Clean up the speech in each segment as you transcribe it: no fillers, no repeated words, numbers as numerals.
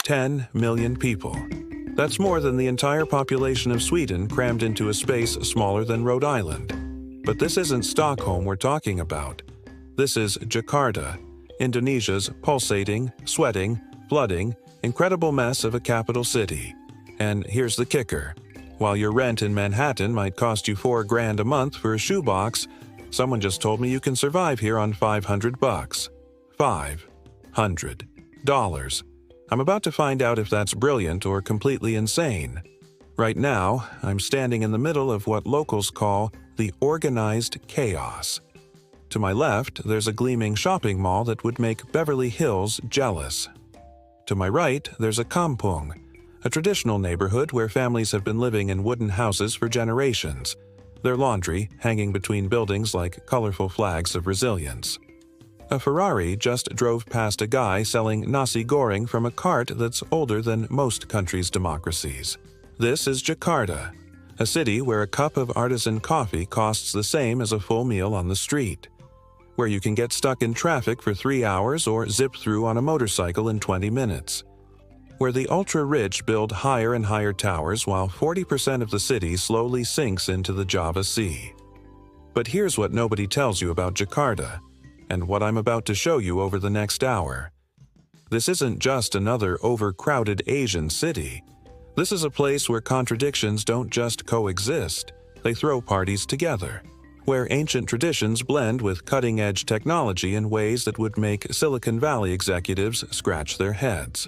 10 million people. That's more than the entire population of Sweden crammed into a space smaller than Rhode Island. But this isn't Stockholm we're talking about. This is Jakarta, Indonesia's pulsating, sweating, flooding, incredible mess of a capital city. And here's the kicker. While your rent in Manhattan might cost you $4,000 a month for a shoebox, someone just told me you can survive here on $500. $500. I'm about to find out if that's brilliant or completely insane. Right now, I'm standing in the middle of what locals call the organized chaos. To my left, there's a gleaming shopping mall that would make Beverly Hills jealous. To my right, there's a kampung, a traditional neighborhood where families have been living in wooden houses for generations, their laundry hanging between buildings like colorful flags of resilience. A Ferrari just drove past a guy selling nasi goreng from a cart that's older than most countries' democracies. This is Jakarta, a city where a cup of artisan coffee costs the same as a full meal on the street, where you can get stuck in traffic for 3 hours or zip through on a motorcycle in 20 minutes, where the ultra-rich build higher and higher towers while 40% of the city slowly sinks into the Java Sea. But here's what nobody tells you about Jakarta, and what I'm about to show you over the next hour. This isn't just another overcrowded Asian city. This is a place where contradictions don't just coexist, they throw parties together, where ancient traditions blend with cutting-edge technology in ways that would make Silicon Valley executives scratch their heads,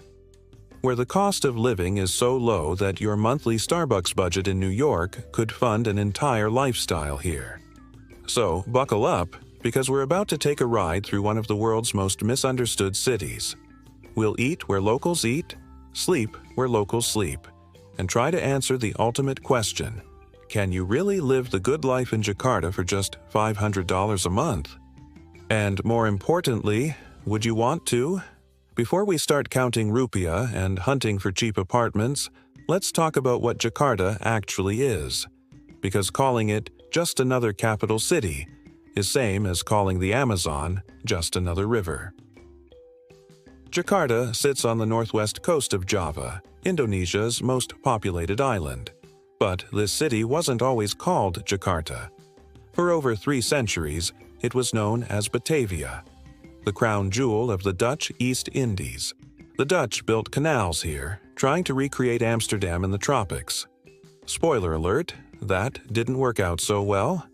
where the cost of living is so low that your monthly Starbucks budget in New York could fund an entire lifestyle here. So, buckle up, because we're about to take a ride through one of the world's most misunderstood cities. We'll eat where locals eat, sleep where locals sleep, and try to answer the ultimate question: can you really live the good life in Jakarta for just $500 a month? And more importantly, would you want to? Before we start counting rupiah and hunting for cheap apartments, let's talk about what Jakarta actually is. Because calling it just another capital city is same as calling the Amazon just another river. Jakarta sits on the northwest coast of Java, Indonesia's most populated island. But this city wasn't always called Jakarta. For over 3 centuries, it was known as Batavia, the crown jewel of the Dutch East Indies. The Dutch built canals here, trying to recreate Amsterdam in the tropics. Spoiler alert, that didn't work out so well.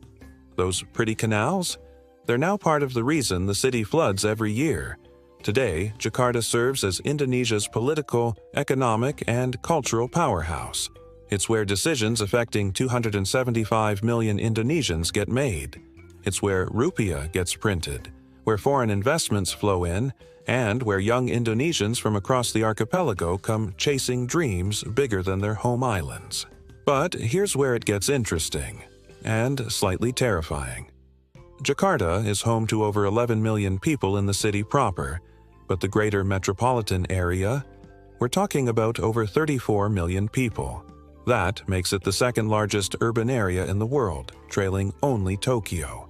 Those pretty canals? They're now part of the reason the city floods every year. Today, Jakarta serves as Indonesia's political, economic, and cultural powerhouse. It's where decisions affecting 275 million Indonesians get made. It's where rupiah gets printed, where foreign investments flow in, and where young Indonesians from across the archipelago come chasing dreams bigger than their home islands. But here's where it gets interesting, and slightly terrifying. Jakarta is home to over 11 million people in the city proper, but the greater metropolitan area, we're talking about over 34 million people. That makes it the second largest urban area in the world, trailing only Tokyo.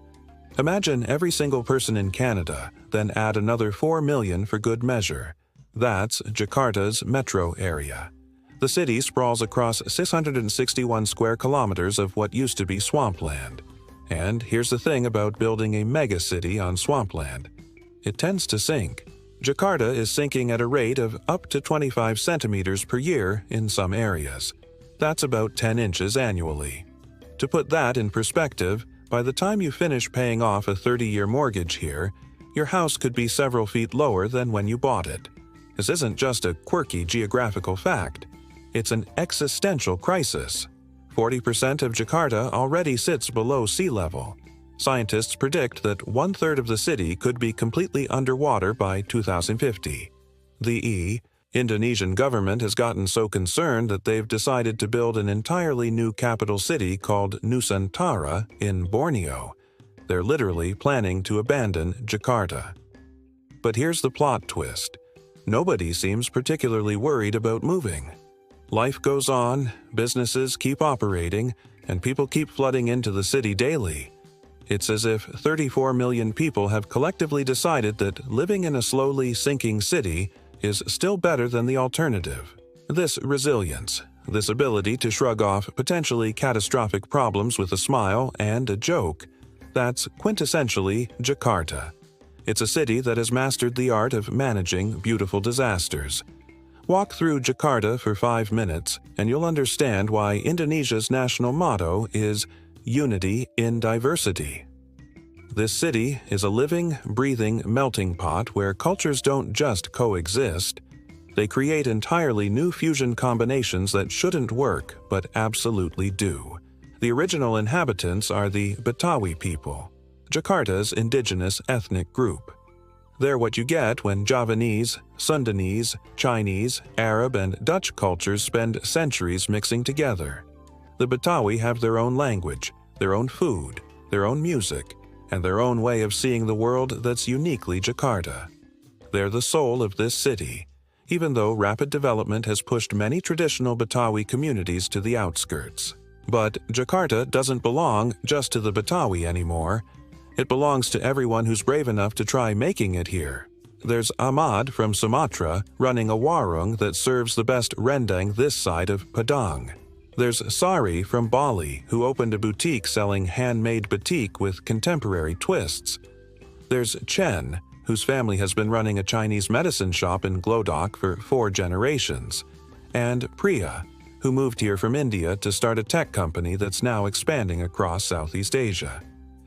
Imagine every single person in Canada, then add another 4 million for good measure. That's Jakarta's metro area. The city sprawls across 661 square kilometers of what used to be swampland. And here's the thing about building a megacity on swampland. It tends to sink. Jakarta is sinking at a rate of up to 25 centimeters per year in some areas. That's about 10 inches annually. To put that in perspective, by the time you finish paying off a 30-year mortgage here, your house could be several feet lower than when you bought it. This isn't just a quirky geographical fact. It's an existential crisis. 40% of Jakarta already sits below sea level. Scientists predict that 1/3 of the city could be completely underwater by 2050. The Indonesian government has gotten so concerned that they've decided to build an entirely new capital city called Nusantara in Borneo. They're literally planning to abandon Jakarta. But here's the plot twist. Nobody seems particularly worried about moving. Life goes on, businesses keep operating, and people keep flooding into the city daily. It's as if 34 million people have collectively decided that living in a slowly sinking city is still better than the alternative. This resilience, this ability to shrug off potentially catastrophic problems with a smile and a joke, that's quintessentially Jakarta. It's a city that has mastered the art of managing beautiful disasters. Walk through Jakarta for 5 minutes, and you'll understand why Indonesia's national motto is Unity in Diversity. This city is a living, breathing melting pot where cultures don't just coexist. They create entirely new fusion combinations that shouldn't work, but absolutely do. The original inhabitants are the Betawi people, Jakarta's indigenous ethnic group. They're what you get when Javanese, Sundanese, Chinese, Arab, and Dutch cultures spend centuries mixing together. The Betawi have their own language, their own food, their own music, and their own way of seeing the world that's uniquely Jakarta. They're the soul of this city, even though rapid development has pushed many traditional Betawi communities to the outskirts. But Jakarta doesn't belong just to the Betawi anymore. It belongs to everyone who's brave enough to try making it here. There's Ahmad from Sumatra running a warung that serves the best rendang this side of Padang. There's Sari from Bali, who opened a boutique selling handmade batik with contemporary twists. There's Chen, whose family has been running a Chinese medicine shop in Glodok for 4 generations. And Priya, who moved here from India to start a tech company that's now expanding across Southeast Asia.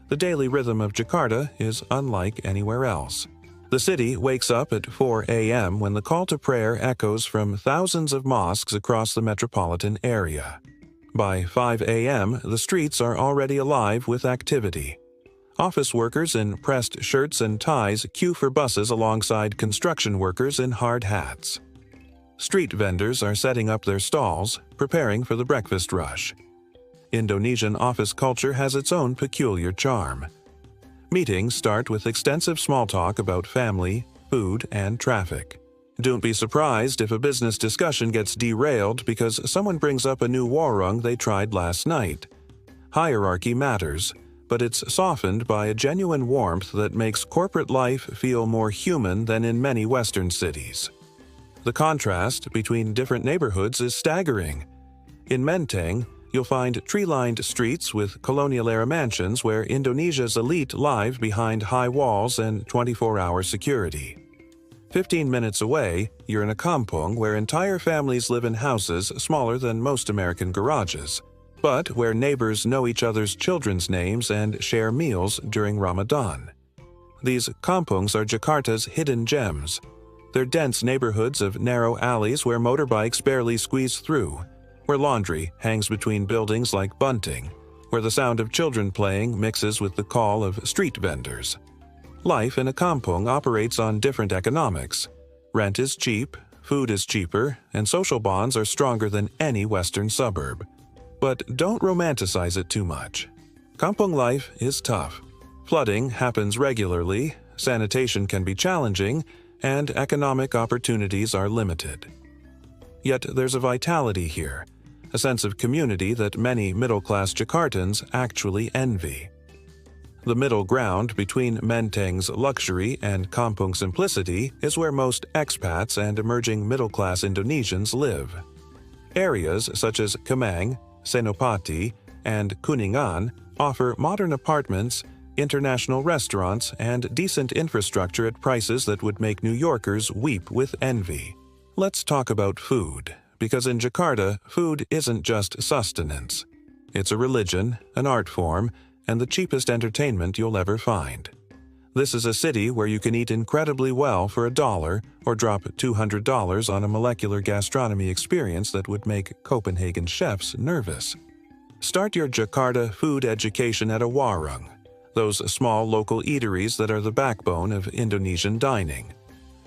The daily rhythm of Jakarta is unlike anywhere else. The city wakes up at 4 a.m. when the call to prayer echoes from thousands of mosques across the metropolitan area. By 5 a.m., the streets are already alive with activity. Office workers in pressed shirts and ties queue for buses alongside construction workers in hard hats. Street vendors are setting up their stalls, preparing for the breakfast rush. Indonesian office culture has its own peculiar charm. Meetings start with extensive small talk about family, food, and traffic. Don't be surprised if a business discussion gets derailed because someone brings up a new warung they tried last night. Hierarchy matters, but it's softened by a genuine warmth that makes corporate life feel more human than in many Western cities. The contrast between different neighborhoods is staggering. In Menteng, you'll find tree-lined streets with colonial-era mansions where Indonesia's elite live behind high walls and 24-hour security. 15 minutes away, you're in a kampung where entire families live in houses smaller than most American garages, but where neighbors know each other's children's names and share meals during Ramadan. These kampungs are Jakarta's hidden gems. They're dense neighborhoods of narrow alleys where motorbikes barely squeeze through, where laundry hangs between buildings like bunting, where the sound of children playing mixes with the call of street vendors. Life in a kampung operates on different economics. Rent is cheap, food is cheaper, and social bonds are stronger than any Western suburb. But don't romanticize it too much. Kampung life is tough. Flooding happens regularly, sanitation can be challenging, and economic opportunities are limited. Yet there's a vitality here, a sense of community that many middle-class Jakartans actually envy. The middle ground between Menteng's luxury and kampung simplicity is where most expats and emerging middle-class Indonesians live. Areas such as Kemang, Senopati, and Kuningan offer modern apartments, international restaurants, and decent infrastructure at prices that would make New Yorkers weep with envy. Let's talk about food, because in Jakarta, food isn't just sustenance. It's a religion, an art form, and the cheapest entertainment you'll ever find. This is a city where you can eat incredibly well for $1 or drop $200 on a molecular gastronomy experience that would make Copenhagen chefs nervous. Start your Jakarta food education at a warung, those small local eateries that are the backbone of Indonesian dining.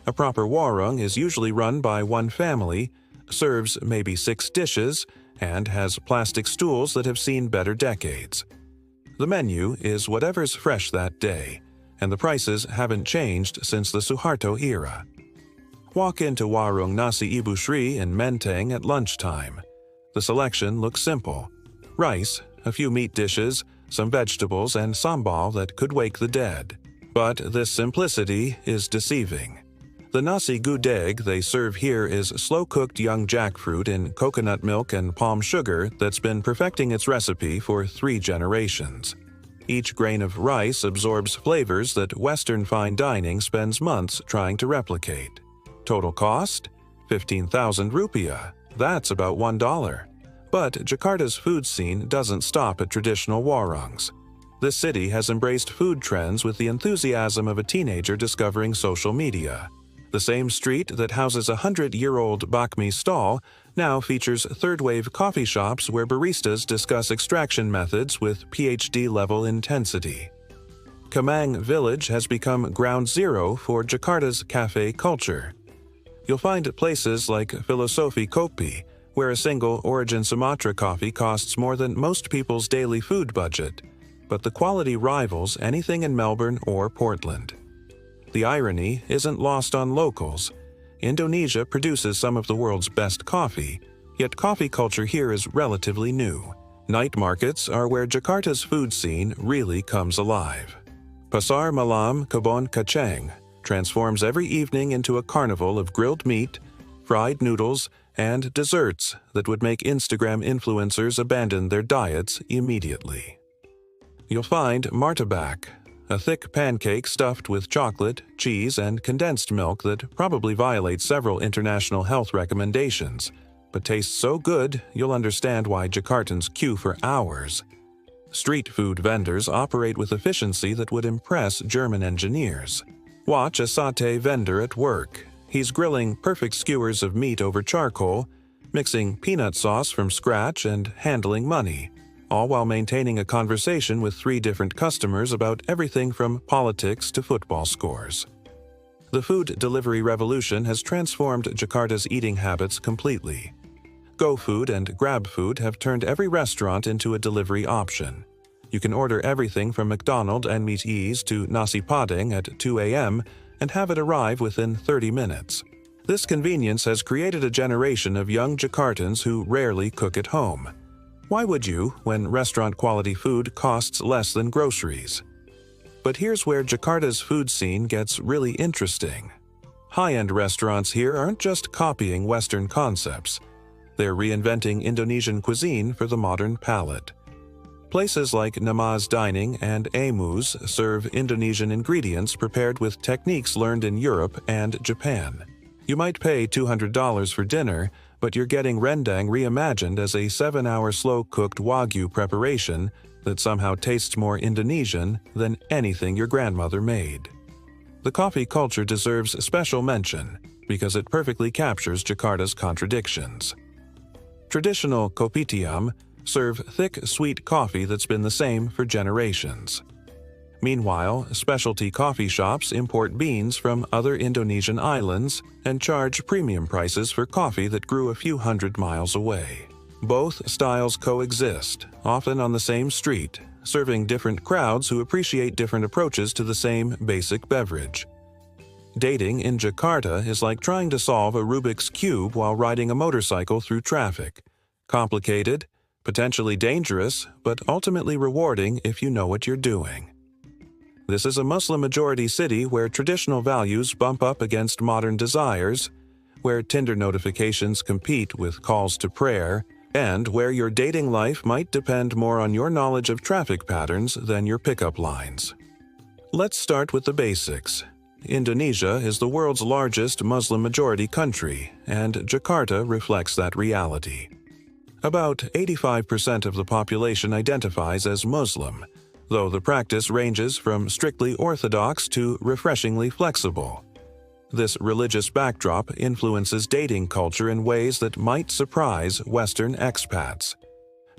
A proper warung is usually run by one family, serves maybe 6 dishes, and has plastic stools that have seen better decades. The menu is whatever's fresh that day, and the prices haven't changed since the Suharto era. Walk into Warung Nasi Ibu Sri in Menteng at lunchtime. The selection looks simple: rice, a few meat dishes, some vegetables, and sambal that could wake the dead. But this simplicity is deceiving. The nasi gudeg they serve here is slow-cooked young jackfruit in coconut milk and palm sugar that's been perfecting its recipe for 3 generations. Each grain of rice absorbs flavors that Western fine dining spends months trying to replicate. Total cost? 15,000 rupiah. That's about $1. But Jakarta's food scene doesn't stop at traditional warongs. This city has embraced food trends with the enthusiasm of a teenager discovering social media. The same street that houses a 100-year-old bakmi stall now features third-wave coffee shops where baristas discuss extraction methods with PhD-level intensity. Kampungs village has become ground zero for Jakarta's cafe culture. You'll find places like Filosofi Kopi, where a single Origin Sumatra coffee costs more than most people's daily food budget, but the quality rivals anything in Melbourne or Portland. The irony isn't lost on locals. Indonesia produces some of the world's best coffee, yet coffee culture here is relatively new. Night markets are where Jakarta's food scene really comes alive. Pasar Malam Kebon Kacang transforms every evening into a carnival of grilled meat, fried noodles, and desserts that would make Instagram influencers abandon their diets immediately. You'll find martabak, a thick pancake stuffed with chocolate, cheese, and condensed milk that probably violates several international health recommendations, but tastes so good you'll understand why Jakartans queue for hours. Street food vendors operate with efficiency that would impress German engineers. Watch a satay vendor at work. He's grilling perfect skewers of meat over charcoal, mixing peanut sauce from scratch, and handling money, all while maintaining a conversation with 3 different customers about everything from politics to football scores. The food delivery revolution has transformed Jakarta's eating habits completely. GoFood and GrabFood have turned every restaurant into a delivery option. You can order everything from McDonald's and Meat Ease to nasi padang at 2 a.m. and have it arrive within 30 minutes. This convenience has created a generation of young Jakartans who rarely cook at home. Why would you, when restaurant-quality food costs less than groceries? But here's where Jakarta's food scene gets really interesting. High-end restaurants here aren't just copying Western concepts. They're reinventing Indonesian cuisine for the modern palate. Places like Namaz Dining and Emus serve Indonesian ingredients prepared with techniques learned in Europe and Japan. You might pay $200 for dinner, but you're getting rendang reimagined as a 7-hour slow-cooked Wagyu preparation that somehow tastes more Indonesian than anything your grandmother made. The coffee culture deserves special mention because it perfectly captures Jakarta's contradictions. Traditional kopitiam serve thick, sweet coffee that's been the same for generations. Meanwhile, specialty coffee shops import beans from other Indonesian islands and charge premium prices for coffee that grew a few hundred miles away. Both styles coexist, often on the same street, serving different crowds who appreciate different approaches to the same basic beverage. Dating in Jakarta is like trying to solve a Rubik's Cube while riding a motorcycle through traffic. Complicated, potentially dangerous, but ultimately rewarding if you know what you're doing. This is a Muslim-majority city where traditional values bump up against modern desires, where Tinder notifications compete with calls to prayer, and where your dating life might depend more on your knowledge of traffic patterns than your pickup lines. Let's start with the basics. Indonesia is the world's largest Muslim-majority country, and Jakarta reflects that reality. About 85% of the population identifies as Muslim, though the practice ranges from strictly orthodox to refreshingly flexible. This religious backdrop influences dating culture in ways that might surprise Western expats.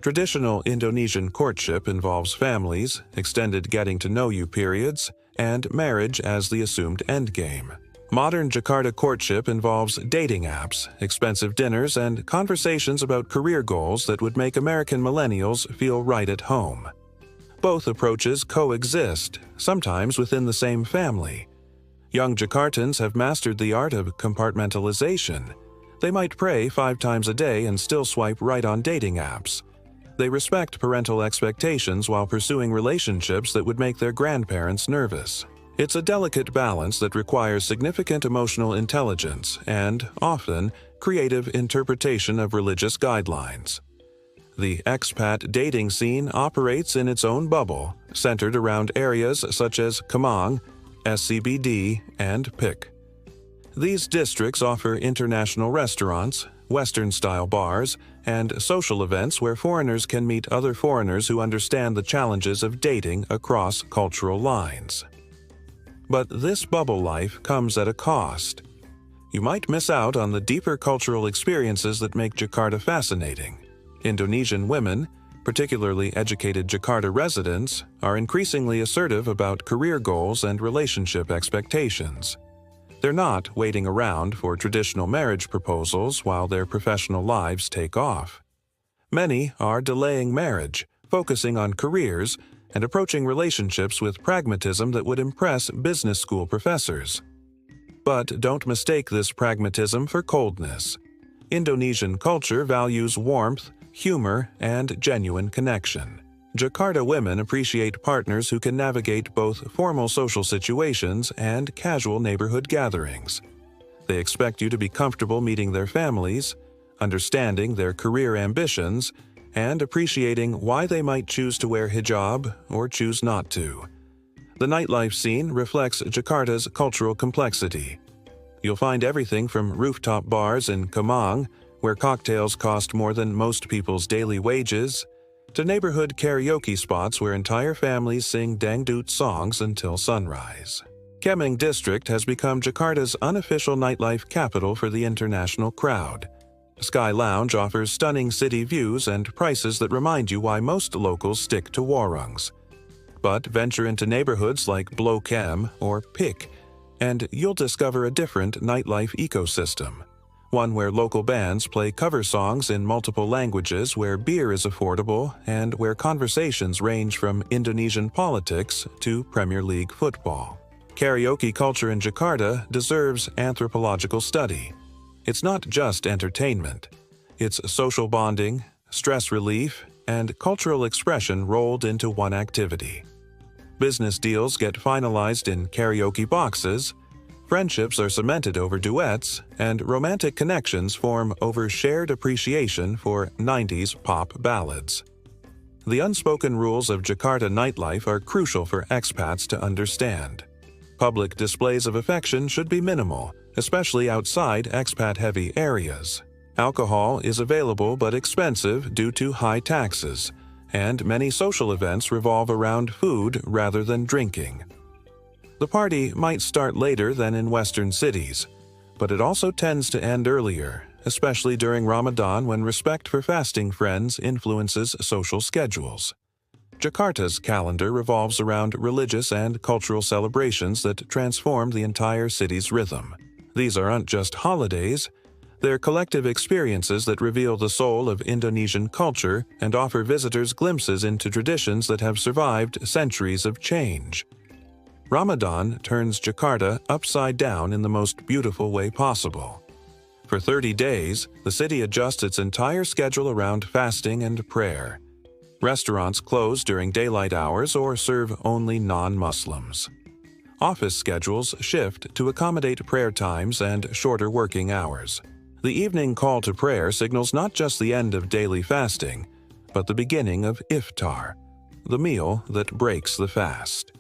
Traditional Indonesian courtship involves families, extended getting-to-know-you periods, and marriage as the assumed endgame. Modern Jakarta courtship involves dating apps, expensive dinners, and conversations about career goals that would make American millennials feel right at home. Both approaches coexist, sometimes within the same family. Young Jakartans have mastered the art of compartmentalization. They might pray 5 times a day and still swipe right on dating apps. They respect parental expectations while pursuing relationships that would make their grandparents nervous. It's a delicate balance that requires significant emotional intelligence and, often, creative interpretation of religious guidelines. The expat dating scene operates in its own bubble, centered around areas such as Kampungs, SCBD, and PIC. These districts offer international restaurants, Western-style bars, and social events where foreigners can meet other foreigners who understand the challenges of dating across cultural lines. But this bubble life comes at a cost. You might miss out on the deeper cultural experiences that make Jakarta fascinating. Indonesian women, particularly educated Jakarta residents, are increasingly assertive about career goals and relationship expectations. They're not waiting around for traditional marriage proposals while their professional lives take off. Many are delaying marriage, focusing on careers, and approaching relationships with pragmatism that would impress business school professors. But don't mistake this pragmatism for coldness. Indonesian culture values warmth, humor, and genuine connection. Jakarta women appreciate partners who can navigate both formal social situations and casual neighborhood gatherings. They expect you to be comfortable meeting their families, understanding their career ambitions, and appreciating why they might choose to wear hijab or choose not to. The nightlife scene reflects Jakarta's cultural complexity. You'll find everything from rooftop bars in Kampungs, where cocktails cost more than most people's daily wages, to neighborhood karaoke spots where entire families sing dangdut songs until sunrise. Kampungs district has become Jakarta's unofficial nightlife capital for the international crowd. Sky Lounge offers stunning city views and prices that remind you why most locals stick to warungs. But venture into neighborhoods like Blok M or PIC, and you'll discover a different nightlife ecosystem. One where local bands play cover songs in multiple languages, where beer is affordable, and where conversations range from Indonesian politics to Premier League football. Karaoke culture in Jakarta deserves anthropological study. It's not just entertainment. It's social bonding, stress relief, and cultural expression rolled into one activity. Business deals get finalized in karaoke boxes, friendships are cemented over duets, and romantic connections form over shared appreciation for 90s pop ballads. The unspoken rules of Jakarta nightlife are crucial for expats to understand. Public displays of affection should be minimal, especially outside expat-heavy areas. Alcohol is available but expensive due to high taxes, and many social events revolve around food rather than drinking. The party might start later than in Western cities, but it also tends to end earlier, especially during Ramadan when respect for fasting friends influences social schedules. Jakarta's calendar revolves around religious and cultural celebrations that transform the entire city's rhythm. These aren't just holidays, they're collective experiences that reveal the soul of Indonesian culture and offer visitors glimpses into traditions that have survived centuries of change. Ramadan turns Jakarta upside down in the most beautiful way possible. For 30 days, the city adjusts its entire schedule around fasting and prayer. Restaurants close during daylight hours or serve only non-Muslims. Office schedules shift to accommodate prayer times and shorter working hours. The evening call to prayer signals not just the end of daily fasting, but the beginning of iftar, the meal that breaks the fast.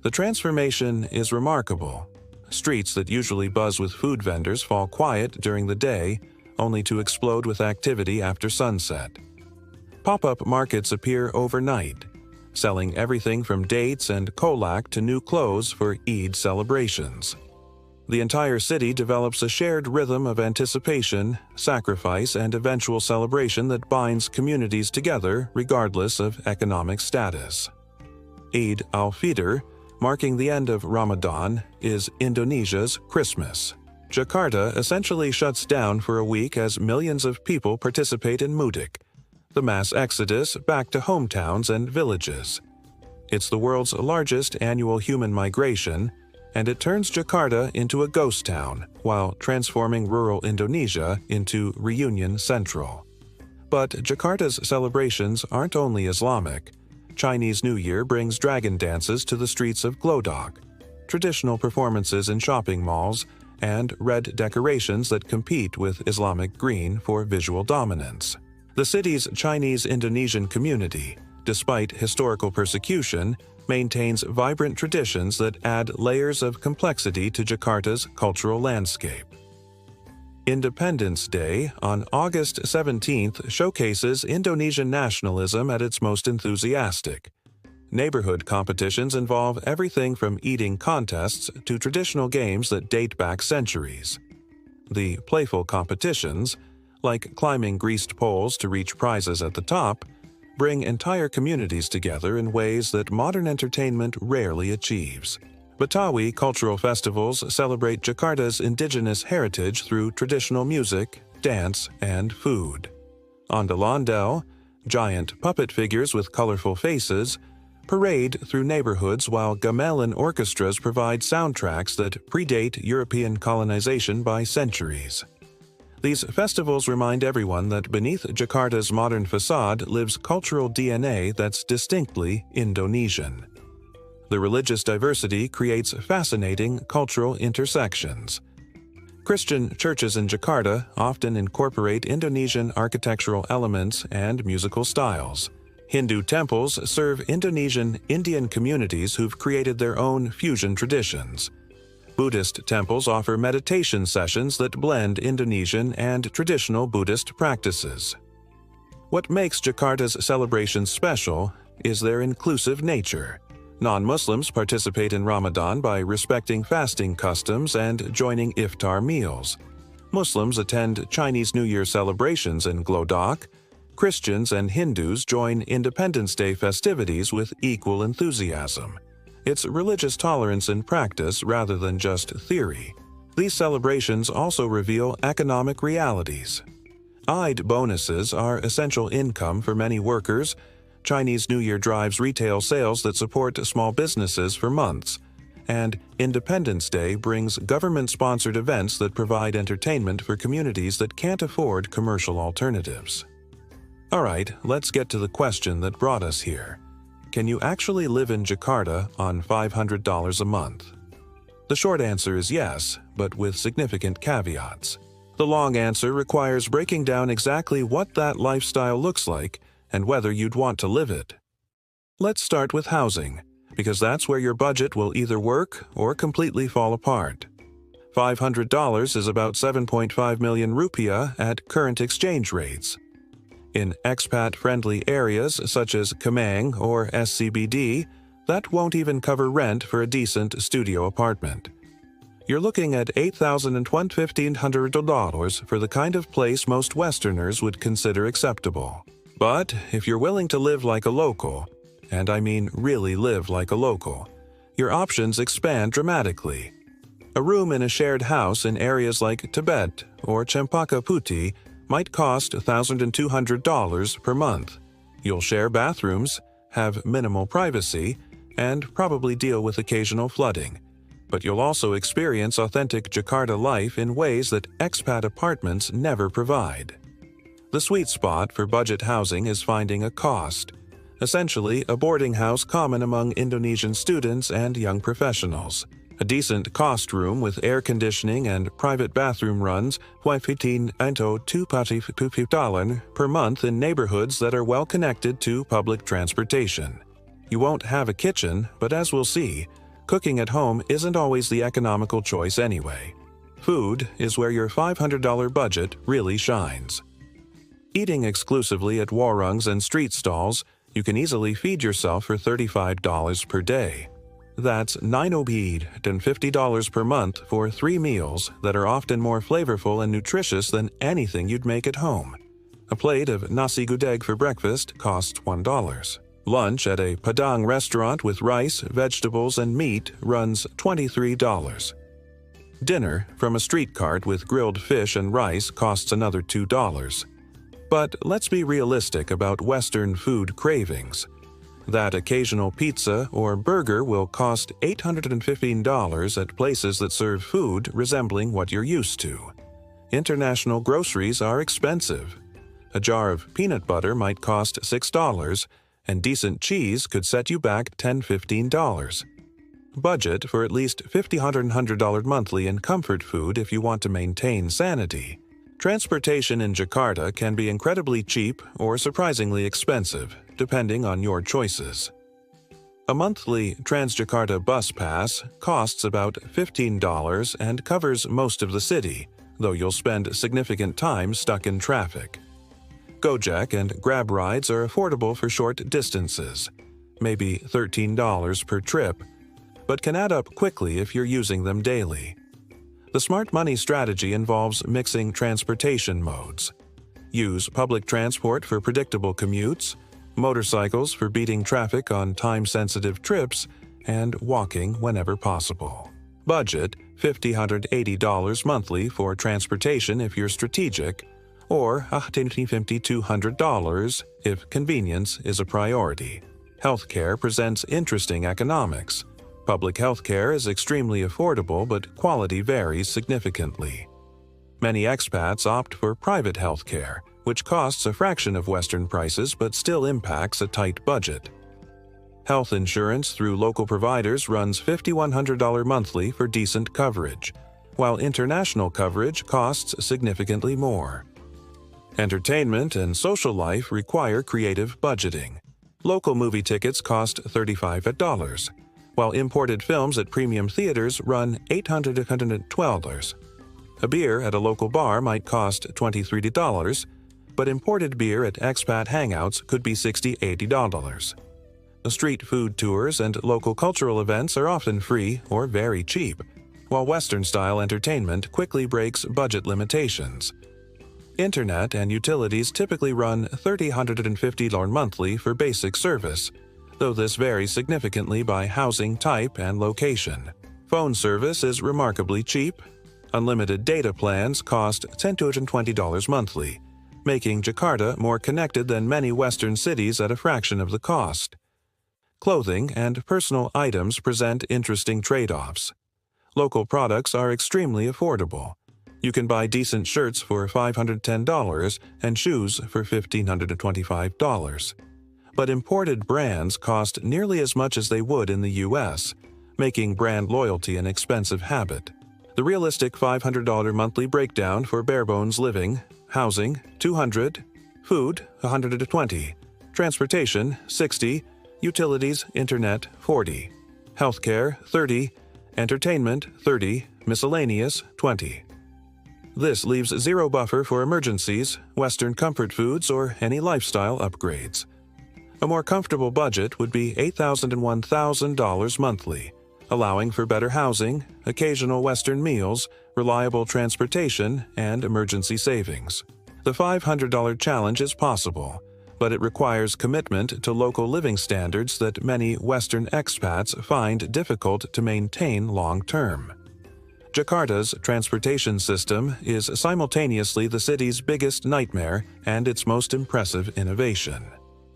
The transformation is remarkable. Streets that usually buzz with food vendors fall quiet during the day, only to explode with activity after sunset. Pop-up markets appear overnight, selling everything from dates and kolak to new clothes for Eid celebrations. The entire city develops a shared rhythm of anticipation, sacrifice, and eventual celebration that binds communities together regardless of economic status. Eid al-Fitr, marking the end of Ramadan, is Indonesia's Christmas. Jakarta essentially shuts down for a week as millions of people participate in Mudik, the mass exodus back to hometowns and villages. It's the world's largest annual human migration, and it turns Jakarta into a ghost town while transforming rural Indonesia into Reunion Central. But Jakarta's celebrations aren't only Islamic. Chinese New Year brings dragon dances to the streets of Glodok. traditional performances in shopping malls, and red decorations that compete with Islamic green for visual dominance. The city's Chinese-Indonesian community, despite historical persecution, maintains vibrant traditions that add layers of complexity to Jakarta's cultural landscape. Independence Day on August 17th showcases Indonesian nationalism at its most enthusiastic. Neighborhood competitions involve everything from eating contests to traditional games that date back centuries. The playful competitions, like climbing greased poles to reach prizes at the top, bring entire communities together in ways that modern entertainment rarely achieves. Betawi cultural festivals celebrate Jakarta's indigenous heritage through traditional music, dance, and food. Ondel-ondel, giant puppet figures with colorful faces, parade through neighborhoods while gamelan orchestras provide soundtracks that predate European colonization by centuries. These festivals remind everyone that beneath Jakarta's modern facade lives cultural DNA that's distinctly Indonesian. The religious diversity creates fascinating cultural intersections. Christian churches in Jakarta often incorporate Indonesian architectural elements and musical styles. Hindu temples serve Indonesian Indian communities who've created their own fusion traditions. Buddhist temples offer meditation sessions that blend Indonesian and traditional Buddhist practices. What makes Jakarta's celebrations special is their inclusive nature. Non-Muslims participate in Ramadan by respecting fasting customs and joining iftar meals. Muslims attend Chinese New Year celebrations in Glodok. Christians and Hindus join Independence Day festivities with equal enthusiasm. It's religious tolerance in practice rather than just theory. These celebrations also reveal economic realities. Eid bonuses are essential income for many workers. Chinese New Year drives retail sales that support small businesses for months. And Independence Day brings government-sponsored events that provide entertainment for communities that can't afford commercial alternatives. Alright, let's get to the question that brought us here. Can you actually live in Jakarta on $500 a month? The short answer is yes, but with significant caveats. The long answer requires breaking down exactly what that lifestyle looks like and whether you'd want to live it. Let's start with housing, because that's where your budget will either work or completely fall apart. $500 is about 7.5 million rupiah at current exchange rates. In expat-friendly areas such as Kampungs or SCBD, that won't even cover rent for a decent studio apartment. You're looking at $8,000 and $1,500 for the kind of place most Westerners would consider acceptable. But if you're willing to live like a local, and I mean really live like a local, your options expand dramatically. A room in a shared house in areas like Tibet or Cempaka Putih might cost $1,200 per month. You'll share bathrooms, have minimal privacy, and probably deal with occasional flooding. But you'll also experience authentic Jakarta life in ways that expat apartments never provide. The sweet spot for budget housing is finding a cost, essentially a boarding house common among Indonesian students and young professionals. A decent cost room with air conditioning and private bathroom runs $250 per month in neighborhoods that are well connected to public transportation. You won't have a kitchen, but as we'll see, cooking at home isn't always the economical choice anyway. Food is where your $500 budget really shines. Eating exclusively at warungs and street stalls, you can easily feed yourself for $35 per day. That's $950 per month for 3 meals that are often more flavorful and nutritious than anything you'd make at home. A plate of nasi gudeg for breakfast costs $1. Lunch at a Padang restaurant with rice, vegetables, and meat runs $23. Dinner from a street cart with grilled fish and rice costs another $2. But let's be realistic about Western food cravings. That occasional pizza or burger will cost $815 at places that serve food resembling what you're used to. International groceries are expensive. A jar of peanut butter might cost $6, and decent cheese could set you back $10–15. Budget for at least $1,500 monthly in comfort food if you want to maintain sanity. Transportation in Jakarta can be incredibly cheap or surprisingly expensive, depending on your choices. A monthly Transjakarta bus pass costs about $15 and covers most of the city, though you'll spend significant time stuck in traffic. Gojek and Grab rides are affordable for short distances, maybe $13 per trip, but can add up quickly if you're using them daily. The smart money strategy involves mixing transportation modes. Use public transport for predictable commutes, motorcycles for beating traffic on time-sensitive trips, and walking whenever possible. Budget $1,580 monthly for transportation if you're strategic, or $150–200 if convenience is a priority. Healthcare presents interesting economics. Public healthcare is extremely affordable, but quality varies significantly. Many expats opt for private healthcare, which costs a fraction of Western prices but still impacts a tight budget. Health insurance through local providers runs $5,100 monthly for decent coverage, while international coverage costs significantly more. Entertainment and social life require creative budgeting. Local movie tickets cost $35, while imported films at premium theaters run $800 to $112. A beer at a local bar might cost $23, but imported beer at expat hangouts could be $60–80. The street food tours and local cultural events are often free or very cheap, while Western-style entertainment quickly breaks budget limitations. Internet and utilities typically run $3,050 monthly for basic service, though this varies significantly by housing type and location. Phone service is remarkably cheap. Unlimited data plans cost $10–20 monthly, making Jakarta more connected than many Western cities at a fraction of the cost. Clothing and personal items present interesting trade-offs. Local products are extremely affordable. You can buy decent shirts for $510 and shoes for $1,525. But imported brands cost nearly as much as they would in the US, making brand loyalty an expensive habit. The realistic $500 monthly breakdown for bare-bones living, housing $200, food $120, transportation $60, utilities, internet $40, healthcare $30, entertainment $30, miscellaneous $20. This leaves zero buffer for emergencies, Western comfort foods, or any lifestyle upgrades. A more comfortable budget would be $8,000 and $1,000 monthly, allowing for better housing, occasional Western meals, reliable transportation, and emergency savings. The $500 challenge is possible, but it requires commitment to local living standards that many Western expats find difficult to maintain long-term. Jakarta's transportation system is simultaneously the city's biggest nightmare and its most impressive innovation.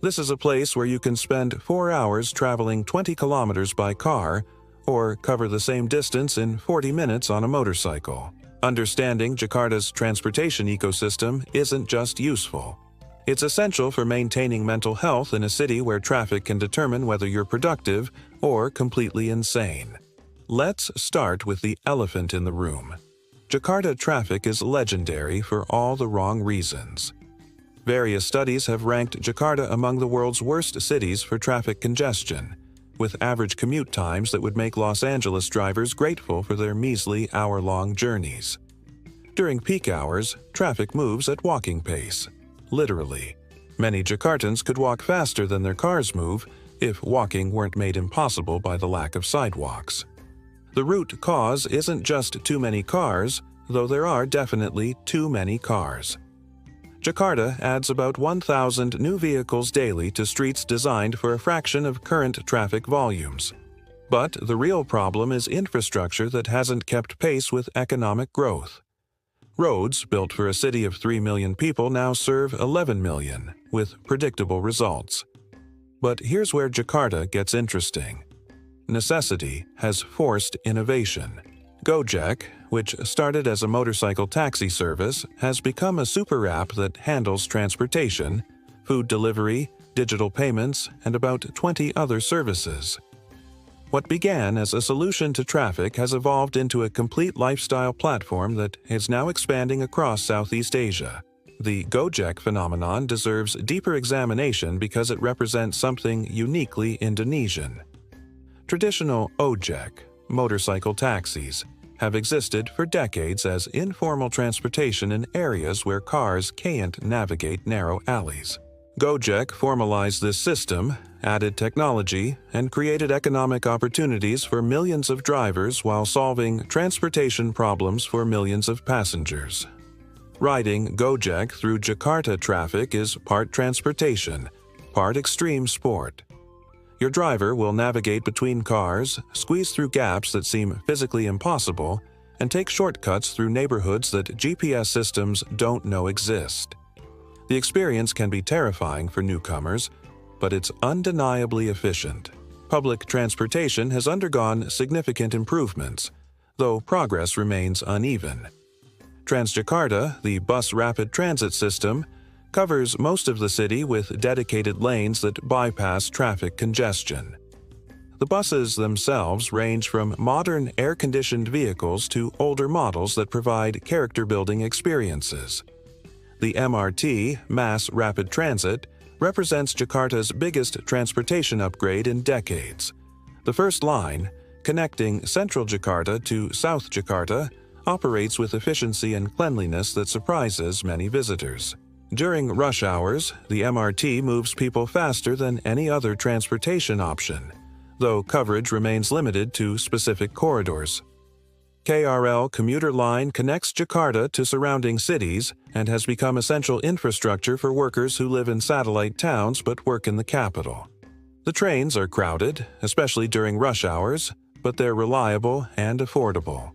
This is a place where you can spend 4 hours traveling 20 kilometers by car or cover the same distance in 40 minutes on a motorcycle. Understanding Jakarta's transportation ecosystem isn't just useful. It's essential for maintaining mental health in a city where traffic can determine whether you're productive or completely insane. Let's start with the elephant in the room. Jakarta traffic is legendary for all the wrong reasons. Various studies have ranked Jakarta among the world's worst cities for traffic congestion, with average commute times that would make Los Angeles drivers grateful for their measly hour-long journeys. During peak hours, traffic moves at walking pace. Literally, many Jakartans could walk faster than their cars move if walking weren't made impossible by the lack of sidewalks. The root cause isn't just too many cars, though there are definitely too many cars. Jakarta adds about 1,000 new vehicles daily to streets designed for a fraction of current traffic volumes. But the real problem is infrastructure that hasn't kept pace with economic growth. Roads built for a city of 3 million people now serve 11 million, with predictable results. But here's where Jakarta gets interesting. Necessity has forced innovation. Gojek, which started as a motorcycle taxi service, has become a super app that handles transportation, food delivery, digital payments, and about 20 other services. What began as a solution to traffic has evolved into a complete lifestyle platform that is now expanding across Southeast Asia. The Gojek phenomenon deserves deeper examination because it represents something uniquely Indonesian. Traditional ojek, motorcycle taxis, have existed for decades as informal transportation in areas where cars can't navigate narrow alleys. Gojek formalized this system, added technology, and created economic opportunities for millions of drivers while solving transportation problems for millions of passengers. Riding Gojek through Jakarta traffic is part transportation, part extreme sport. Your driver will navigate between cars, squeeze through gaps that seem physically impossible, and take shortcuts through neighborhoods that GPS systems don't know exist. The experience can be terrifying for newcomers, but it's undeniably efficient. Public transportation has undergone significant improvements, though progress remains uneven. Transjakarta, the bus rapid transit system, covers most of the city with dedicated lanes that bypass traffic congestion. The buses themselves range from modern air-conditioned vehicles to older models that provide character-building experiences. The MRT, Mass Rapid Transit, represents Jakarta's biggest transportation upgrade in decades. The first line, connecting central Jakarta to South Jakarta, operates with efficiency and cleanliness that surprises many visitors. During rush hours, the MRT moves people faster than any other transportation option, though coverage remains limited to specific corridors. KRL commuter line connects Jakarta to surrounding cities and has become essential infrastructure for workers who live in satellite towns but work in the capital. The trains are crowded, especially during rush hours, but they're reliable and affordable.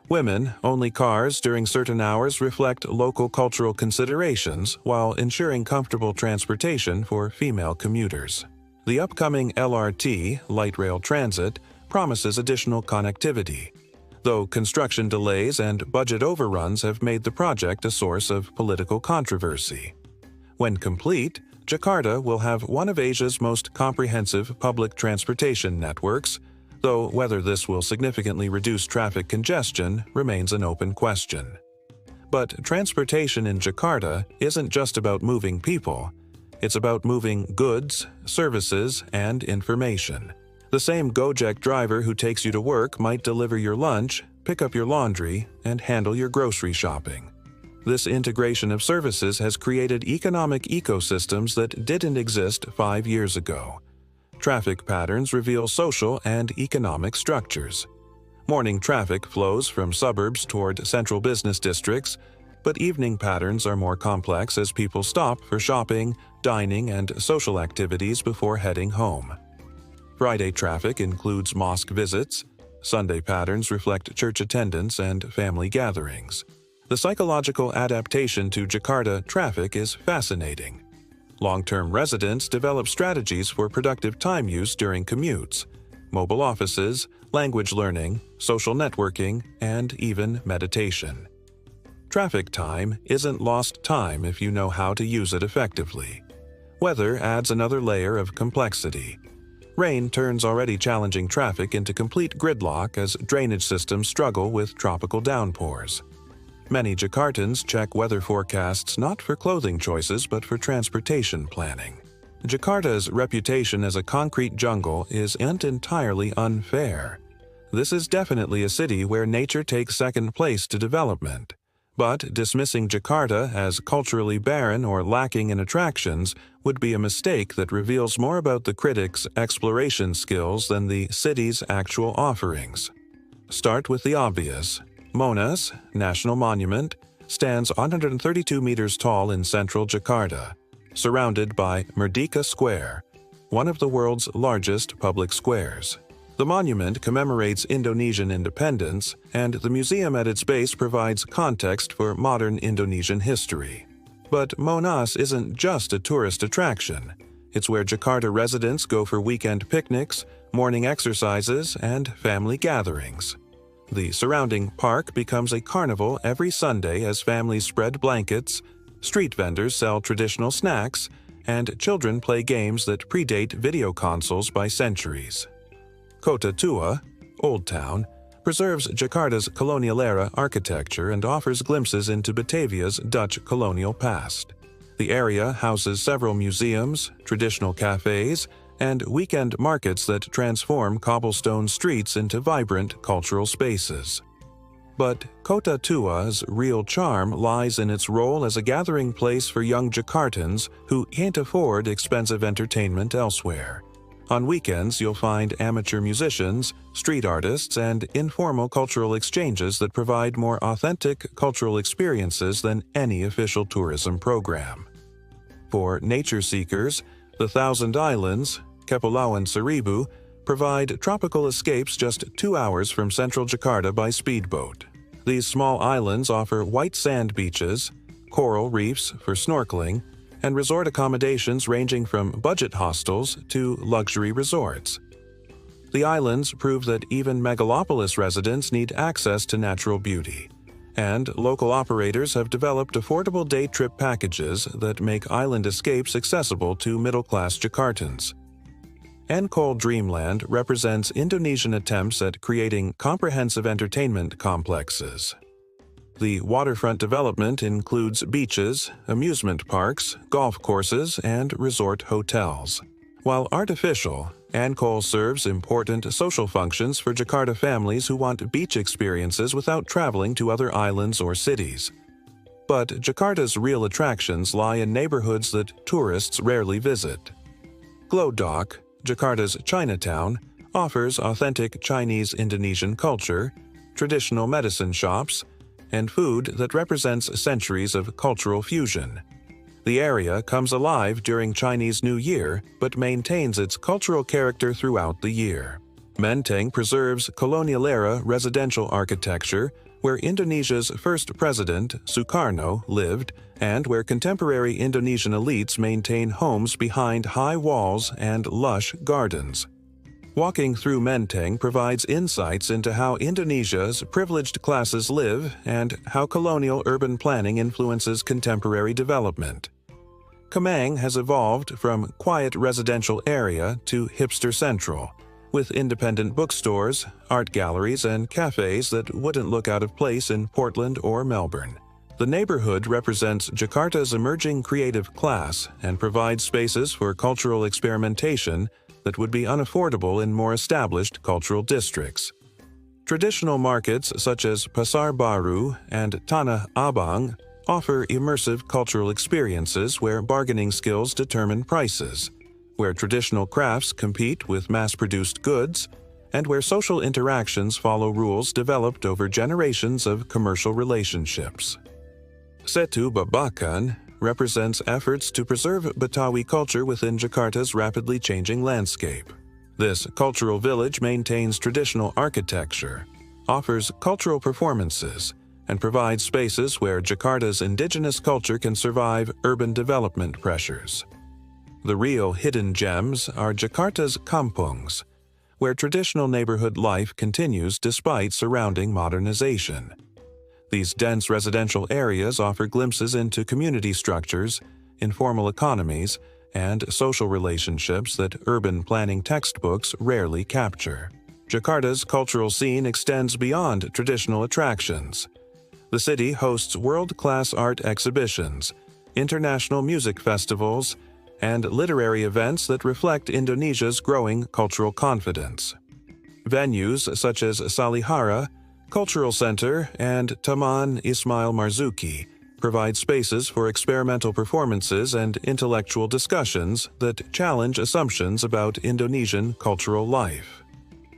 Women-only cars during certain hours reflect local cultural considerations while ensuring comfortable transportation for female commuters. The upcoming LRT, light rail transit, promises additional connectivity, though construction delays and budget overruns have made the project a source of political controversy. When complete, Jakarta will have one of Asia's most comprehensive public transportation networks, though whether this will significantly reduce traffic congestion remains an open question. But transportation in Jakarta isn't just about moving people. It's about moving goods, services, and information. The same Gojek driver who takes you to work might deliver your lunch, pick up your laundry, and handle your grocery shopping. This integration of services has created economic ecosystems that didn't exist 5 years ago. Traffic patterns reveal social and economic structures. Morning traffic flows from suburbs toward central business districts, but evening patterns are more complex as people stop for shopping, dining, and social activities before heading home. Friday traffic includes mosque visits. Sunday patterns reflect church attendance and family gatherings. The psychological adaptation to Jakarta traffic is fascinating. Long-term residents develop strategies for productive time use during commutes, mobile offices, language learning, social networking, and even meditation. Traffic time isn't lost time if you know how to use it effectively. Weather adds another layer of complexity. Rain turns already challenging traffic into complete gridlock as drainage systems struggle with tropical downpours. Many Jakartans check weather forecasts not for clothing choices but for transportation planning. Jakarta's reputation as a concrete jungle isn't entirely unfair. This is definitely a city where nature takes second place to development. But dismissing Jakarta as culturally barren or lacking in attractions would be a mistake that reveals more about the critic's exploration skills than the city's actual offerings. Start with the obvious. Monas, National Monument, stands 132 meters tall in central Jakarta, surrounded by Merdeka Square, one of the world's largest public squares. The monument commemorates Indonesian independence, and the museum at its base provides context for modern Indonesian history. But Monas isn't just a tourist attraction. It's where Jakarta residents go for weekend picnics, morning exercises, and family gatherings. The surrounding park becomes a carnival every Sunday as families spread blankets, street vendors sell traditional snacks, and children play games that predate video consoles by centuries. Kota Tua, Old Town, preserves Jakarta's colonial-era architecture and offers glimpses into Batavia's Dutch colonial past. The area houses several museums, traditional cafes, and weekend markets that transform cobblestone streets into vibrant cultural spaces. But Kota Tua's real charm lies in its role as a gathering place for young Jakartans who can't afford expensive entertainment elsewhere. On weekends, you'll find amateur musicians, street artists, and informal cultural exchanges that provide more authentic cultural experiences than any official tourism program. For nature seekers, the Thousand Islands, Kepulauan Seribu, provide tropical escapes just 2 hours from central Jakarta by speedboat. These small islands offer white sand beaches, coral reefs for snorkeling, and resort accommodations ranging from budget hostels to luxury resorts. The islands prove that even megalopolis residents need access to natural beauty, and local operators have developed affordable day trip packages that make island escapes accessible to middle-class Jakartans. Ancol Dreamland represents Indonesian attempts at creating comprehensive entertainment complexes. The waterfront development includes beaches, amusement parks, golf courses, and resort hotels. While artificial, Ancol serves important social functions for Jakarta families who want beach experiences without traveling to other islands or cities. But Jakarta's real attractions lie in neighborhoods that tourists rarely visit. Glodok, Jakarta's Chinatown, offers authentic Chinese-Indonesian culture, traditional medicine shops, and food that represents centuries of cultural fusion. The area comes alive during Chinese New Year but maintains its cultural character throughout the year. Menteng preserves colonial-era residential architecture where Indonesia's first president, Sukarno, lived and where contemporary Indonesian elites maintain homes behind high walls and lush gardens. Walking through Menteng provides insights into how Indonesia's privileged classes live and how colonial urban planning influences contemporary development. Kamang has evolved from quiet residential area to hipster central, with independent bookstores, art galleries, and cafes that wouldn't look out of place in Portland or Melbourne. The neighborhood represents Jakarta's emerging creative class and provides spaces for cultural experimentation that would be unaffordable in more established cultural districts. Traditional markets such as Pasar Baru and Tanah Abang offer immersive cultural experiences where bargaining skills determine prices, where traditional crafts compete with mass-produced goods, and where social interactions follow rules developed over generations of commercial relationships. Setu Babakan represents efforts to preserve Betawi culture within Jakarta's rapidly changing landscape. This cultural village maintains traditional architecture, offers cultural performances, and provides spaces where Jakarta's indigenous culture can survive urban development pressures. The real hidden gems are Jakarta's kampungs, where traditional neighborhood life continues despite surrounding modernization. These dense residential areas offer glimpses into community structures, informal economies, and social relationships that urban planning textbooks rarely capture. Jakarta's cultural scene extends beyond traditional attractions. The city hosts world-class art exhibitions, international music festivals, and literary events that reflect Indonesia's growing cultural confidence. Venues such as Salihara, Cultural Center, and Taman Ismail Marzuki provide spaces for experimental performances and intellectual discussions that challenge assumptions about Indonesian cultural life.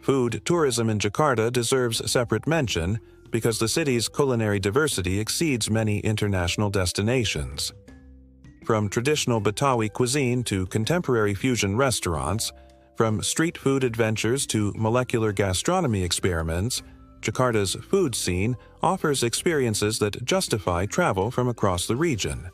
Food tourism in Jakarta deserves separate mention because the city's culinary diversity exceeds many international destinations. From traditional Betawi cuisine to contemporary fusion restaurants, from street food adventures to molecular gastronomy experiments, Jakarta's food scene offers experiences that justify travel from across the region.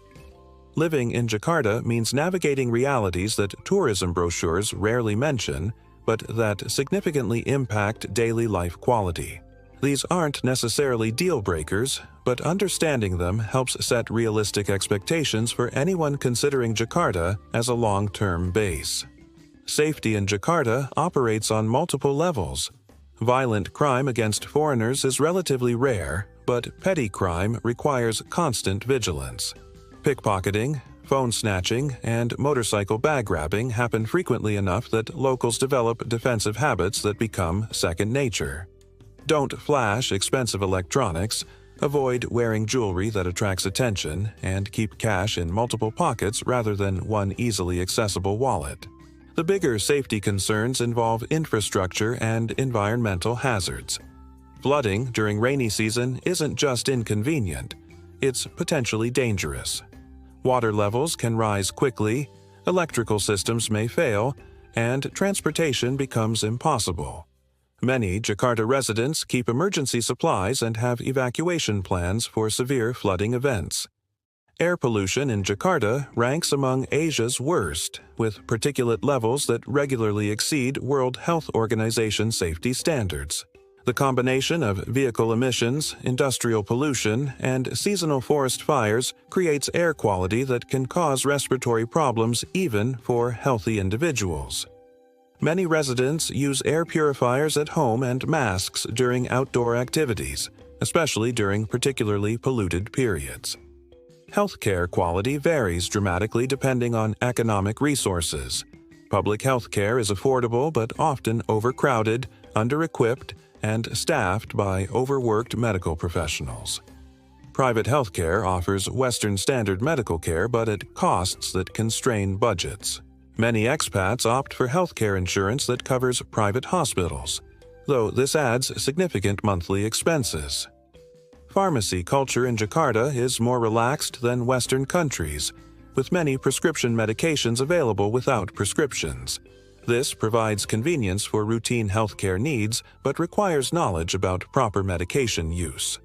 Living in Jakarta means navigating realities that tourism brochures rarely mention, but that significantly impact daily life quality. These aren't necessarily deal breakers, but understanding them helps set realistic expectations for anyone considering Jakarta as a long-term base. Safety in Jakarta operates on multiple levels. Violent crime against foreigners is relatively rare, but petty crime requires constant vigilance. Pickpocketing, phone snatching, and motorcycle bag grabbing happen frequently enough that locals develop defensive habits that become second nature. Don't flash expensive electronics, avoid wearing jewelry that attracts attention, and keep cash in multiple pockets rather than one easily accessible wallet. The bigger safety concerns involve infrastructure and environmental hazards. Flooding during rainy season isn't just inconvenient, it's potentially dangerous. Water levels can rise quickly, electrical systems may fail, and transportation becomes impossible. Many Jakarta residents keep emergency supplies and have evacuation plans for severe flooding events. Air pollution in Jakarta ranks among Asia's worst, with particulate levels that regularly exceed World Health Organization safety standards. The combination of vehicle emissions, industrial pollution, and seasonal forest fires creates air quality that can cause respiratory problems even for healthy individuals. Many residents use air purifiers at home and masks during outdoor activities, especially during particularly polluted periods. Healthcare quality varies dramatically depending on economic resources. Public healthcare is affordable but often overcrowded, under-equipped, and staffed by overworked medical professionals. Private healthcare offers Western standard medical care but at costs that constrain budgets. Many expats opt for healthcare insurance that covers private hospitals, though this adds significant monthly expenses. Pharmacy culture in Jakarta is more relaxed than Western countries, with many prescription medications available without prescriptions. This provides convenience for routine healthcare needs but requires knowledge about proper medication use.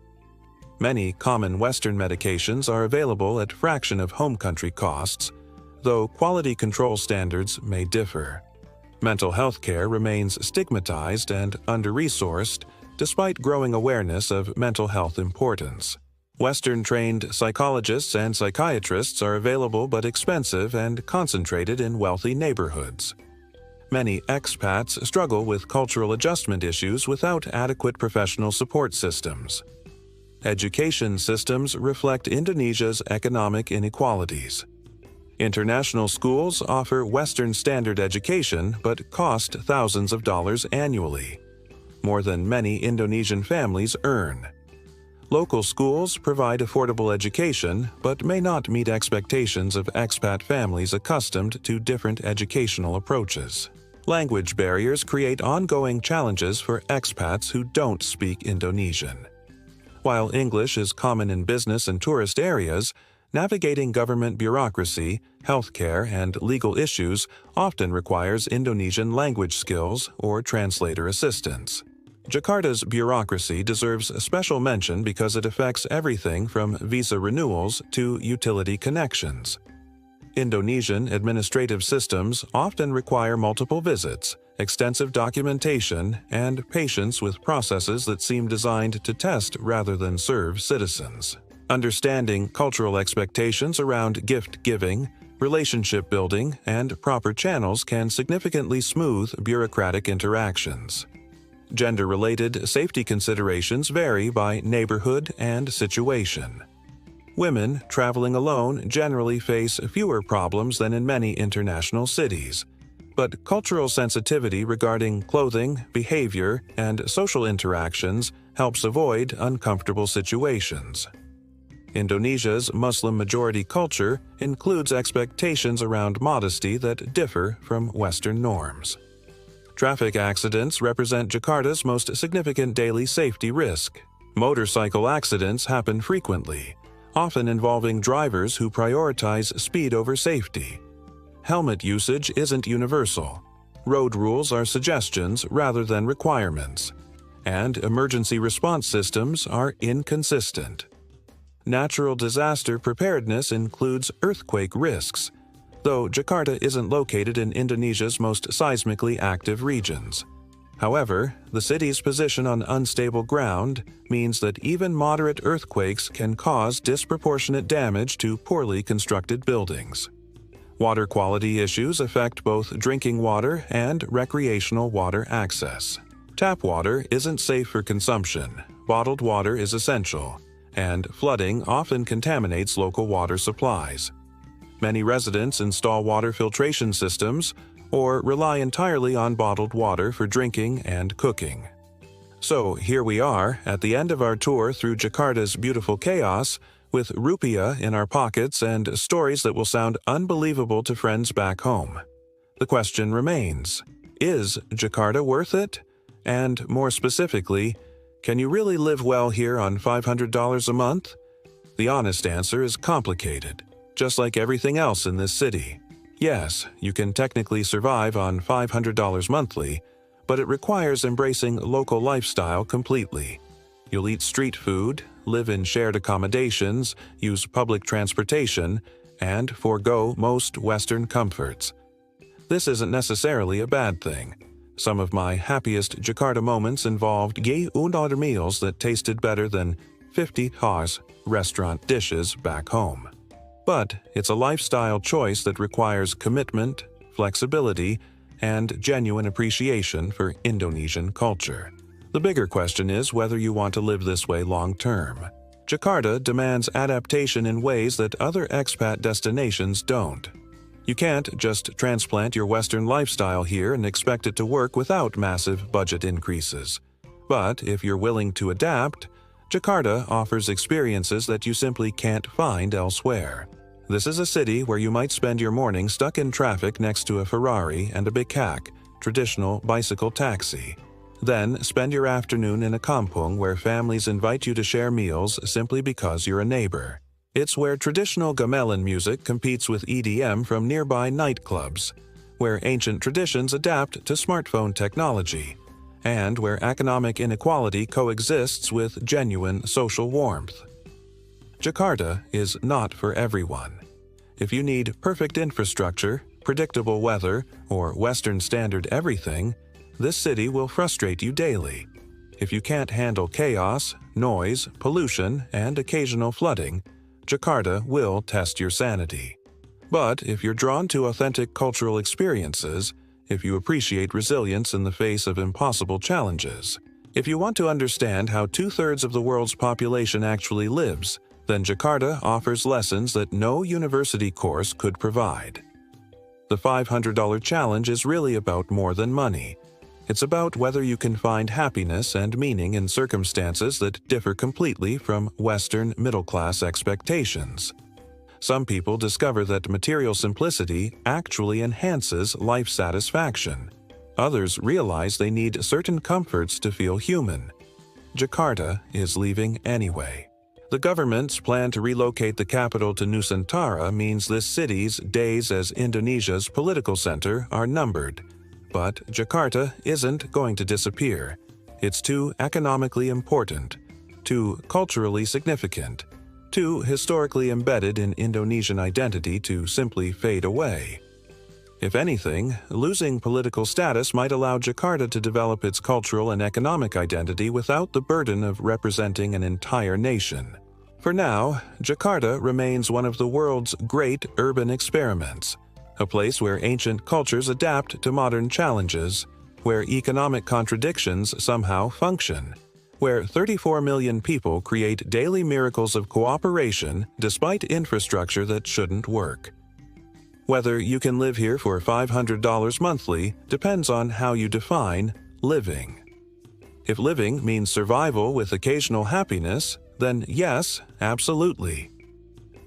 Many common Western medications are available at fraction of home country costs, though quality control standards may differ. Mental health care remains stigmatized and under-resourced, despite growing awareness of mental health importance. Western-trained psychologists and psychiatrists are available but expensive and concentrated in wealthy neighborhoods. Many expats struggle with cultural adjustment issues without adequate professional support systems. Education systems reflect Indonesia's economic inequalities. International schools offer Western standard education but cost thousands of dollars annually, more than many Indonesian families earn. Local schools provide affordable education but may not meet expectations of expat families accustomed to different educational approaches. Language barriers create ongoing challenges for expats who don't speak Indonesian. While English is common in business and tourist areas, navigating government bureaucracy, healthcare, and legal issues often requires Indonesian language skills or translator assistance. Jakarta's bureaucracy deserves special mention because it affects everything from visa renewals to utility connections. Indonesian administrative systems often require multiple visits, extensive documentation, and patience with processes that seem designed to test rather than serve citizens. Understanding cultural expectations around gift-giving, relationship building, and proper channels can significantly smooth bureaucratic interactions. Gender-related safety considerations vary by neighborhood and situation. Women traveling alone generally face fewer problems than in many international cities, but cultural sensitivity regarding clothing, behavior, and social interactions helps avoid uncomfortable situations. Indonesia's Muslim-majority culture includes expectations around modesty that differ from Western norms. Traffic accidents represent Jakarta's most significant daily safety risk. Motorcycle accidents happen frequently, often involving drivers who prioritize speed over safety. Helmet usage isn't universal. Road rules are suggestions rather than requirements, and emergency response systems are inconsistent. Natural disaster preparedness includes earthquake risks, though Jakarta isn't located in Indonesia's most seismically active regions. However, the city's position on unstable ground means that even moderate earthquakes can cause disproportionate damage to poorly constructed buildings. Water quality issues affect both drinking water and recreational water access. Tap water isn't safe for consumption, bottled water is essential, and flooding often contaminates local water supplies. Many residents install water filtration systems or rely entirely on bottled water for drinking and cooking. So here we are at the end of our tour through Jakarta's beautiful chaos, with rupiah in our pockets and stories that will sound unbelievable to friends back home. The question remains, is Jakarta worth it? And more specifically, can you really live well here on $500 a month? The honest answer is complicated, just like everything else in this city. Yes, you can technically survive on $500 monthly, but it requires embracing local lifestyle completely. You'll eat street food, live in shared accommodations, use public transportation, and forego most Western comforts. This isn't necessarily a bad thing. Some of my happiest Jakarta moments involved $1 meals that tasted better than 50 Haas restaurant dishes back home. But it's a lifestyle choice that requires commitment, flexibility, and genuine appreciation for Indonesian culture. The bigger question is whether you want to live this way long term. Jakarta demands adaptation in ways that other expat destinations don't. You can't just transplant your Western lifestyle here and expect it to work without massive budget increases. But if you're willing to adapt, Jakarta offers experiences that you simply can't find elsewhere. This is a city where you might spend your morning stuck in traffic next to a Ferrari and a becak, traditional bicycle taxi. Then spend your afternoon in a kampung where families invite you to share meals simply because you're a neighbor. It's where traditional gamelan music competes with EDM from nearby nightclubs, where ancient traditions adapt to smartphone technology, and where economic inequality coexists with genuine social warmth. Jakarta is not for everyone. If you need perfect infrastructure, predictable weather, or Western standard everything, this city will frustrate you daily. If you can't handle chaos, noise, pollution, and occasional flooding, Jakarta will test your sanity. But if you're drawn to authentic cultural experiences, if you appreciate resilience in the face of impossible challenges, if you want to understand how 2/3 of the world's population actually lives, then Jakarta offers lessons that no university course could provide. The $500 challenge is really about more than money. It's about whether you can find happiness and meaning in circumstances that differ completely from Western middle-class expectations. Some people discover that material simplicity actually enhances life satisfaction. Others realize they need certain comforts to feel human. Jakarta is leaving anyway. The government's plan to relocate the capital to Nusantara means this city's days as Indonesia's political center are numbered. But Jakarta isn't going to disappear. It's too economically important, too culturally significant, too historically embedded in Indonesian identity to simply fade away. If anything, losing political status might allow Jakarta to develop its cultural and economic identity without the burden of representing an entire nation. For now, Jakarta remains one of the world's great urban experiments, a place where ancient cultures adapt to modern challenges, where economic contradictions somehow function, where 34 million people create daily miracles of cooperation despite infrastructure that shouldn't work. Whether you can live here for $500 monthly depends on how you define living. If living means survival with occasional happiness, then yes, absolutely.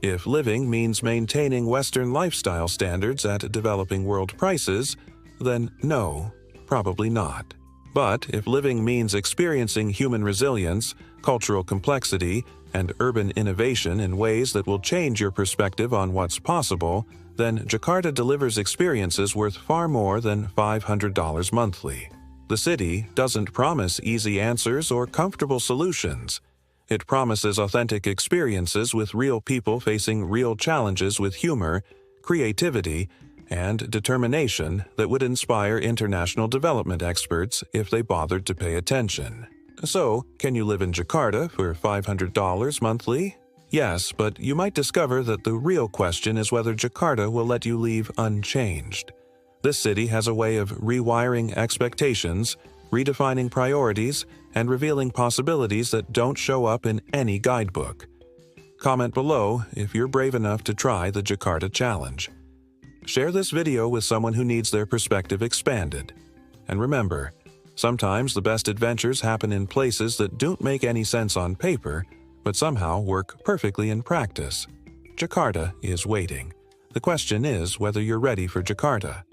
If living means maintaining Western lifestyle standards at developing world prices, then no, probably not. But if living means experiencing human resilience, cultural complexity, and urban innovation in ways that will change your perspective on what's possible, then Jakarta delivers experiences worth far more than $500 monthly. The city doesn't promise easy answers or comfortable solutions. It promises authentic experiences with real people facing real challenges with humor, creativity, and determination that would inspire international development experts if they bothered to pay attention. So, can you live in Jakarta for $500 monthly? Yes, but you might discover that the real question is whether Jakarta will let you leave unchanged. This city has a way of rewiring expectations, redefining priorities, and revealing possibilities that don't show up in any guidebook. Comment below if you're brave enough to try the Jakarta Challenge. Share this video with someone who needs their perspective expanded. And remember, sometimes the best adventures happen in places that don't make any sense on paper, but somehow work perfectly in practice. Jakarta is waiting. The question is whether you're ready for Jakarta.